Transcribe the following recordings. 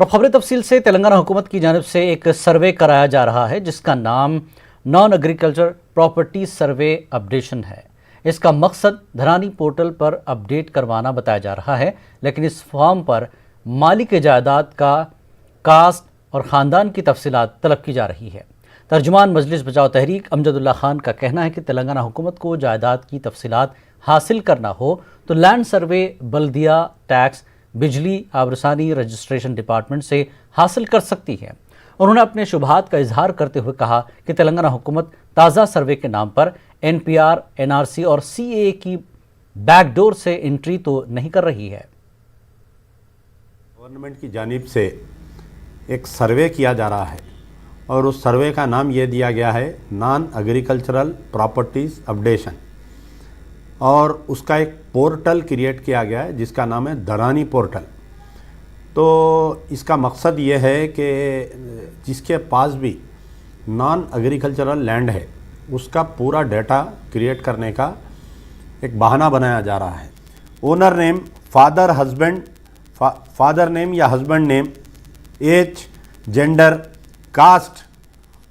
اور خبر تفصیل سے تلنگانہ حکومت کی جانب سے ایک سروے کرایا جا رہا ہے جس کا نام naan agriculture property survey updation ہے۔ اس کا مقصد دھرانی پورٹل پر اپڈیٹ کروانا بتایا جا رہا ہے، لیکن اس فارم پر مالک جائیداد کا کاسٹ اور خاندان کی تفصیلات طلب کی جا رہی ہے۔ ترجمان مجلس بچاؤ تحریک امجد اللہ خان کا کہنا ہے کہ تلنگانہ حکومت کو جائیداد کی تفصیلات حاصل کرنا ہو تو لینڈ سروے بلدیہ ٹیکس بجلی آبرسانی رجسٹریشن ڈپارٹمنٹ سے حاصل کر سکتی ہے۔ انہوں نے اپنے شبہات کا اظہار کرتے ہوئے کہا کہ تلنگانہ حکومت تازہ سروے کے نام پر NPR NRC اور CAA کی بیک ڈور سے انٹری تو نہیں کر رہی ہے۔ گورنمنٹ کی جانب سے ایک سروے کیا جا رہا ہے اور اس سروے کا نام یہ دیا گیا ہے نان ایگریکلچرل پراپرٹیز اپڈیشن، اور اس کا ایک پورٹل کریٹ کیا گیا ہے جس کا نام ہے دھرانی پورٹل۔ تو اس کا مقصد یہ ہے کہ جس کے پاس بھی نان ایگریکلچرل لینڈ ہے اس کا پورا ڈیٹا کریٹ کرنے کا ایک بہانہ بنایا جا رہا ہے۔ اونر نیم، فادر نیم یا ہسبینڈ نیم، ایج، جینڈر، کاسٹ۔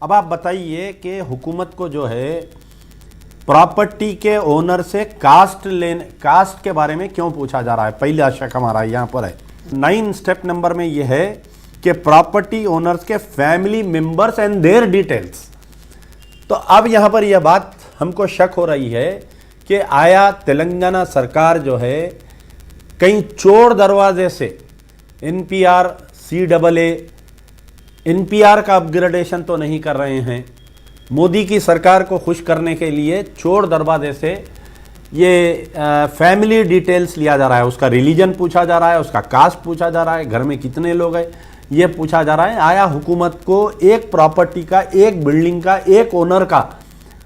اب آپ بتائیے کہ حکومت کو جو ہے پراپرٹی کے اونر سے کاسٹ کے بارے میں کیوں پوچھا جا رہا ہے؟ پہلا شک ہمارا یہاں پر ہے۔ 9 سٹیپ نمبر میں یہ ہے کہ پراپرٹی اونرز کے family members and their details. تو اب یہاں پر یہ بات ہم کو شک ہو رہی ہے کہ آیا تلنگانہ سرکار جو ہے کہیں چور دروازے سے NPR CAA NPR کا اپگریڈیشن تو نہیں کر رہے ہیں؟ مودی کی سرکار کو خوش کرنے کے لیے چور دروازے سے یہ فیملی ڈیٹیلز لیا جا رہا ہے، اس کا ریلیجن پوچھا جا رہا ہے، اس کا کاسٹ پوچھا جا رہا ہے، گھر میں کتنے لوگ ہیں یہ پوچھا جا رہا ہے۔ آیا حکومت کو ایک پراپرٹی کا، ایک بلڈنگ کا، ایک اونر کا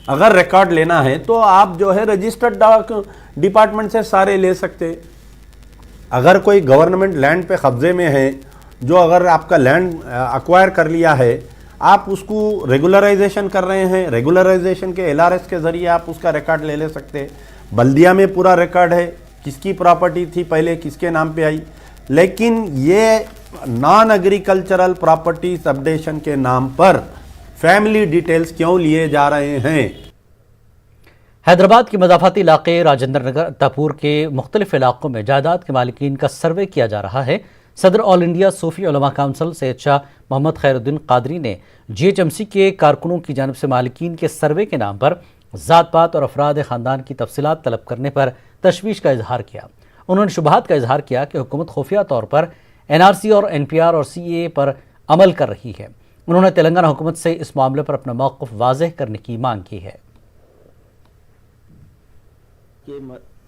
اگر ریکارڈ لینا ہے تو آپ جو ہے رجسٹرڈ ڈپارٹمنٹ سے سارے لے سکتے۔ اگر کوئی گورنمنٹ لینڈ پہ قبضے میں ہے، جو اگر آپ کا لینڈ ایکوائر کر لیا ہے، آپ اس کو ریگولرائزیشن کر رہے ہیں، ریگولرائزیشن کے LRS کے ذریعے آپ اس کا ریکارڈ لے سکتے۔ بلدیہ میں پورا ریکارڈ ہے کس کی پراپرٹی تھی پہلے، کس کے نام پہ آئی۔ لیکن یہ نان ایگریکلچرل پراپرٹیز اپڈیشن کے نام پر فیملی ڈیٹیلز کیوں لیے جا رہے ہیں؟ حیدرآباد کے مضافاتی علاقے راجندر نگر اتاپور کے مختلف علاقوں میں جائیداد کے مالکین کا سروے کیا جا رہا ہے۔ صدر آل انڈیا صوفی علماء کونسل سید شاہ محمد خیر الدین قادری نے GHMC کے کارکنوں کی جانب سے مالکین کے سروے کے نام پر ذات پات اور افراد خاندان کی تفصیلات طلب کرنے پر تشویش کا اظہار کیا۔ انہوں نے شبہات کا اظہار کیا کہ حکومت خفیہ طور پر NRC اور NPR اور CAA پر عمل کر رہی ہے۔ انہوں نے تلنگانہ حکومت سے اس معاملے پر اپنا موقف واضح کرنے کی مانگ کی ہے۔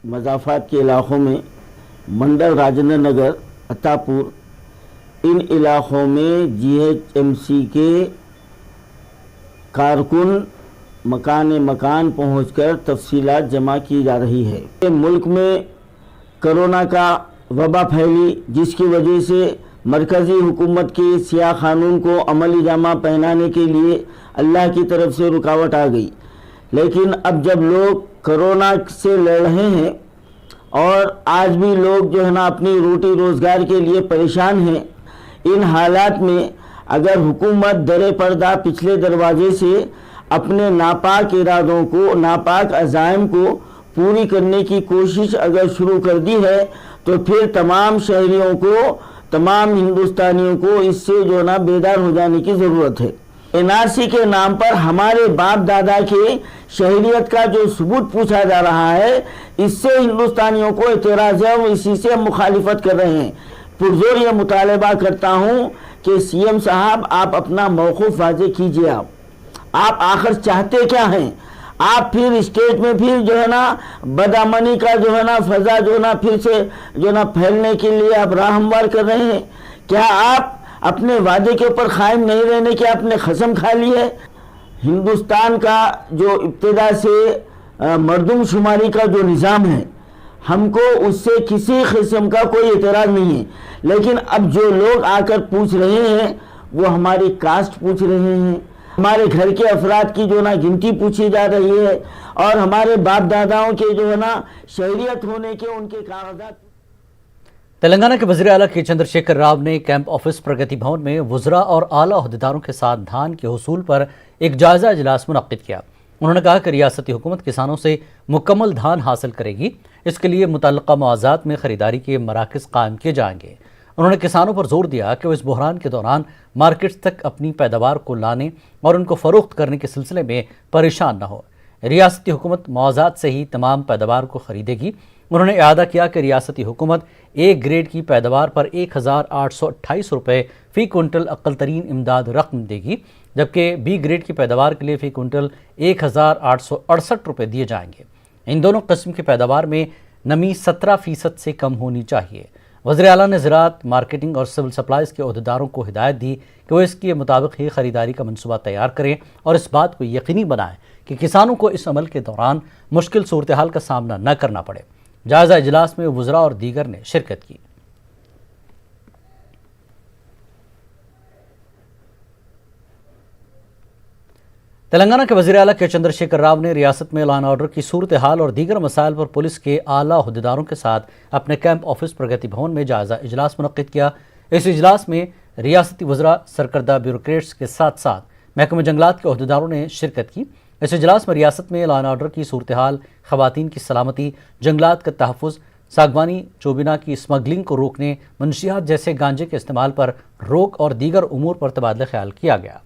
مضافات کے علاقوں میں منڈل راجندر نگر اتاپور، ان علاقوں میں GHMC کے کارکن مکان پہنچ کر تفصیلات جمع کی جا رہی ہے۔ ملک میں کرونا کا وبا پھیلی جس کی وجہ سے مرکزی حکومت کے سیاہ قانون کو عملی جامہ پہنانے کے لیے اللہ کی طرف سے رکاوٹ آ گئی، لیکن اب جب لوگ کرونا سے لڑ رہے ہیں اور آج بھی لوگ جو ہے نا اپنی روٹی روزگار کے لیے پریشان ہیں، ان حالات میں اگر حکومت در پردہ پچھلے دروازے سے اپنے ناپاک ارادوں کو، ناپاک عزائم کو پوری کرنے کی کوشش اگر شروع کر دی ہے تو پھر تمام شہریوں کو، تمام ہندوستانیوں کو اس سے جو نا بیدار ہو جانے کی ضرورت ہے۔ NRC کے نام پر ہمارے باپ دادا کے شہریت کا جو ثبوت پوچھا جا رہا ہے، اس سے ہندوستانیوں کو اعتراض ہے اور اسی سے مخالفت کر رہے ہیں۔ پرزور یہ مطالبہ کرتا ہوں کہ CM صاحب آپ اپنا موقف واضح کیجئے۔ آپ آخر چاہتے کیا ہیں؟ آپ پھر اسٹیٹ میں پھر جو ہے نا بدامنی کا جو ہے نا فضا جو ہے نا پھر سے جو ہے نا پھیلنے کے لیے آپ راہ ہموار کر رہے ہیں؟ کیا آپ اپنے وعدے کے اوپر قائم نہیں رہنے کی آپ نے قسم کھا لی ہے؟ ہندوستان کا جو ابتدا سے مردم شماری کا جو نظام ہے، ہم کو اس سے کسی قسم کا کوئی اعتراض نہیں ہے، لیکن اب جو لوگ آ کر پوچھ رہے ہیں وہ ہماری کاسٹ پوچھ رہے ہیں، ہمارے گھر کے افراد کی جو نا گنتی پوچھی جا رہی ہے، اور ہمارے باپ داداؤں کے جو ہے نا شہریت ہونے کے ان کے کاغذات تلنگانہ کے وزیر اعلیٰ کے چندرشیکھر راؤ نے کیمپ آفس پرگتی بھون میں وزراء اور اعلیٰ عہدیداروں کے ساتھ دھان کے حصول پر ایک جائزہ اجلاس منعقد کیا۔ انہوں نے کہا کہ ریاستی حکومت کسانوں سے مکمل دھان حاصل کرے گی، اس کے لیے متعلقہ مواضعات میں خریداری کے مراکز قائم کیے جائیں گے۔ انہوں نے کسانوں پر زور دیا کہ وہ اس بحران کے دوران مارکیٹس تک اپنی پیداوار کو لانے اور ان کو فروخت کرنے کے سلسلے میں پریشان نہ ہو۔ ریاستی حکومت مواضعات سے ہی تمام پیداوار کو خریدے گی۔ انہوں نے اعادہ کیا کہ ریاستی حکومت اے گریڈ کی پیداوار پر 1828 روپے فی کنٹل اقل ترین امداد رقم دے گی، جبکہ بی گریڈ کی پیداوار کے لیے فی کنٹل 1868 روپے دیے جائیں گے۔ ان دونوں قسم کی پیداوار میں نمی 17% سے کم ہونی چاہیے۔ وزیر اعلیٰ نے زراعت، مارکیٹنگ اور سول سپلائز کے عہدیداروں کو ہدایت دی کہ وہ اس کے مطابق ہی خریداری کا منصوبہ تیار کریں اور اس بات کو یقینی بنائیں کہ کسانوں کو اس عمل کے دوران مشکل صورتحال کا سامنا نہ کرنا پڑے۔ جائزہ اجلاس میں وزراء اور دیگر نے شرکت کی۔ تلنگانہ کے وزیر اعلیٰ کے چندرشیکھر راؤ نے ریاست میں لا اینڈ آرڈر کی صورتحال اور دیگر مسائل پر پولیس کے اعلیٰ عہدیداروں کے ساتھ اپنے کیمپ آفس پرگتی بھون میں جائزہ اجلاس منعقد کیا۔ اس اجلاس میں ریاستی وزراء، سرکردہ بیوروکریٹس کے ساتھ ساتھ محکمہ جنگلات کے عہدیداروں نے شرکت کی۔ اس اجلاس میں ریاست میں لا اینڈ آرڈر کی صورتحال، خواتین کی سلامتی، جنگلات کا تحفظ، ساگوانی چوبینا کی اسمگلنگ کو روکنے، منشیات جیسے گانجے کے استعمال پر روک اور دیگر امور پر تبادلہ خیال کیا گیا۔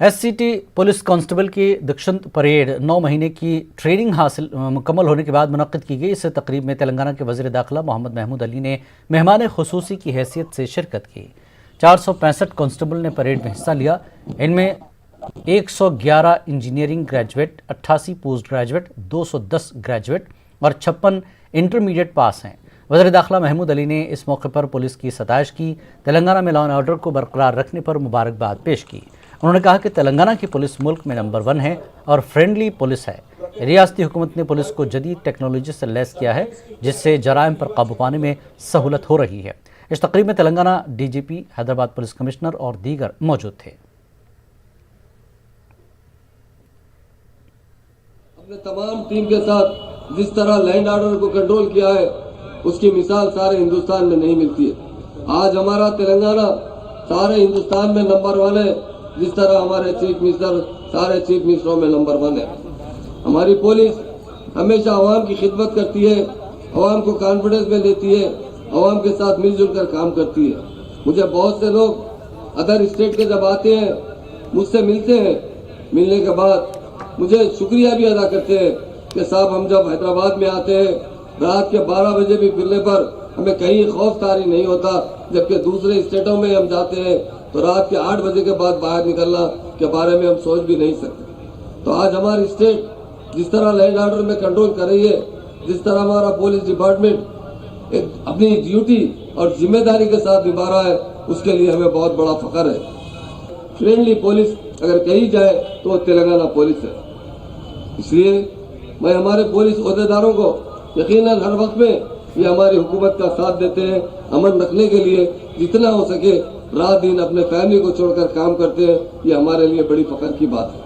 S C T police constable کی دکشنت پریڈ 9 مہینے کی ٹریننگ مکمل ہونے کے بعد منعقد کی گئی۔ اس تقریب میں تلنگانہ کے وزیر داخلہ محمد محمود علی نے مہمان خصوصی کی حیثیت سے شرکت کی۔ 465 کانسٹیبل نے پریڈ میں حصہ لیا۔ ان میں 111 engineering graduate, 88 post graduate, 210 graduate اور 56 انٹرمیڈیٹ پاس ہیں۔ وزیر داخلہ محمود علی نے اس موقع پر پولیس کی ستائش کی، تلنگانہ میں لا اینڈ آرڈر کو برقرار رکھنے پر مبارکباد پیش کی۔ انہوں نے کہا کہ تلنگانہ کی پولیس ملک میں نمبر 1 ہے اور فرینڈلی پولیس ہے۔ ریاستی حکومت نے پولیس کو جدید ٹیکنالوجی سے لیس کیا ہے، جس سے جرائم پر قابو پانے میں سہولت ہو رہی ہے۔ اس تقریب میں تلنگانہ ڈی جی پی، حیدرآباد پولیس کمشنر اور دیگر موجود تھے۔ اپنے تمام ٹیم کے ساتھ جس طرح لینڈ آرڈر کو کنٹرول کیا ہے، اس کی مثال سارے ہندوستان میں نہیں ملتی ہے۔ آج ہمارا تلنگانہ سارے ہندوستان میں نمبر 1 ہے، جس طرح ہمارے چیف منسٹر سارے چیف منسٹروں میں نمبر 1 ہے۔ ہماری پولیس ہمیشہ عوام کی خدمت کرتی ہے، عوام کو کانفیڈنس میں لیتی ہے، عوام کے ساتھ مل جل کر کام کرتی ہے۔ مجھے بہت سے لوگ ادر اسٹیٹ کے جب آتے ہیں، مجھ سے ملتے ہیں، ملنے کے بعد مجھے شکریہ بھی ادا کرتے ہیں کہ صاحب ہم جب حیدرآباد میں آتے ہیں رات کے 12 بجے بھی پھرنے پر ہمیں کہیں خوف طاری نہیں ہوتا، جبکہ دوسرے اسٹیٹوں میں ہم جاتے ہیں تو رات کے 8 بجے کے بعد باہر نکلنا کے بارے میں ہم سوچ بھی نہیں سکتے۔ تو آج ہماری اسٹیٹ جس طرح لینڈ آرڈر میں کنٹرول کر رہی ہے، جس طرح ہمارا پولیس ڈپارٹمنٹ اپنی ڈیوٹی اور ذمہ داری کے ساتھ نبھا رہا ہے، اس کے لیے ہمیں بہت بڑا فخر ہے۔ فرینڈلی پولیس اگر کہی جائے تو وہ تلنگانہ پولیس ہے۔ اس لیے میں ہمارے پولیس عہدیداروں کو یقیناً ہر وقت میں یہ ہماری حکومت کا ساتھ دیتے ہیں، امن رکھنے کے لیے جتنا ہو سکے رات دن اپنے فیملی کو چھوڑ کر کام کرتے ہیں، یہ ہمارے لیے بڑی فخر کی بات ہے۔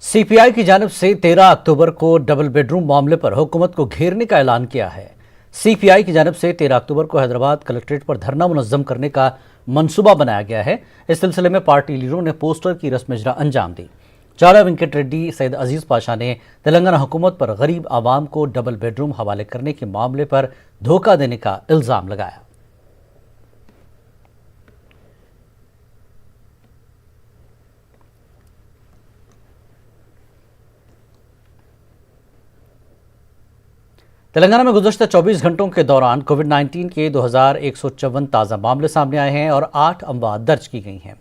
سی پی آئی کی جانب سے 13 اکتوبر کو ڈبل بیڈ روم معاملے پر حکومت کو گھیرنے کا اعلان کیا ہے۔ سی پی آئی کی جانب سے 13 اکتوبر کو حیدرآباد کلکٹریٹ پر دھرنا منظم کرنے کا منصوبہ بنایا گیا ہے۔ اس سلسلے میں پارٹی لیڈروں نے پوسٹر کی رسم اجرا انجام دی۔ چالا وینکٹ ریڈی، سید عزیز پاشا نے تلنگانہ حکومت پر غریب عوام کو ڈبل بیڈ روم حوالے کرنے کے معاملے پر دھوکہ دینے کا الزام لگایا۔ تلنگانہ میں گزشتہ 24 گھنٹوں کے دوران کووڈ-19 کے 2154 تازہ معاملے سامنے آئے ہیں اور 8 اموات درج کی گئی ہیں۔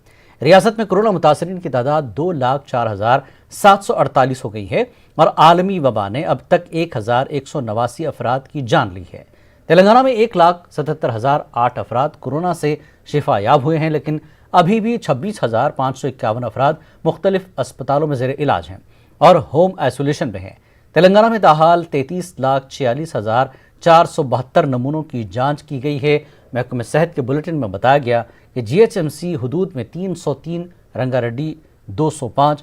ریاست میں کورونا متاثرین کی تعداد 2,04,748 ہو گئی ہے اور عالمی وبا نے اب تک 1,189 افراد کی جان لی ہے۔ تلنگانہ میں 1,77,008 افراد کورونا سے شفا یاب ہوئے ہیں، لیکن ابھی بھی 26,551 افراد مختلف اسپتالوں میں زیر علاج ہیں اور ہوم آئسولیشن میں ہیں۔ تلنگانہ میں تاحال 33,46,472 نمونوں کی جانچ کی گئی ہے۔ محکمہ صحت کے بلیٹن میں بتایا گیا کہ جی ایچ ایم سی حدود میں 303، رنگا ریڈی 205,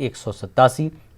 187,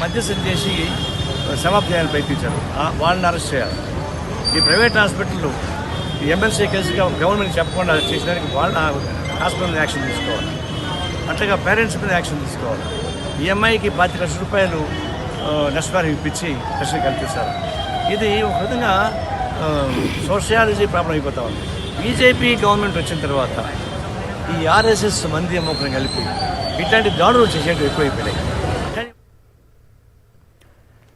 మధ్యస్థం చేసి సమాప్తి చేయాలి ప్రయత్నించారు, వాళ్ళని అరెస్ట్ చేయాలి. ఈ ప్రైవేట్ హాస్పిటల్ ఈ ఎమ్మెల్సీ కేసుగా గవర్నమెంట్ చెప్పకుండా చేసినానికి వాళ్ళ హాస్పిటల్ మీద యాక్షన్ తీసుకోవాలి. అట్లాగా పేరెంట్స్ మీద యాక్షన్ తీసుకోవాలి. ఈ అమ్మాయికి 25 లక్షల రూపాయలు నష్టపరిహారం ఇప్పించి రక్షణ కల్పిస్తారు. ఇది ఒక విధంగా సోషియాలజీ ప్రాబ్లం అయిపోతా ఉంది. బీజేపీ గవర్నమెంట్ వచ్చిన తర్వాత ఈ RSS మంది అమ్మకం కలిపి ఇట్లాంటి దాడులు చేసేవి ఎక్కువైపోయాయి.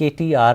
KTR,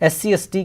SC/ST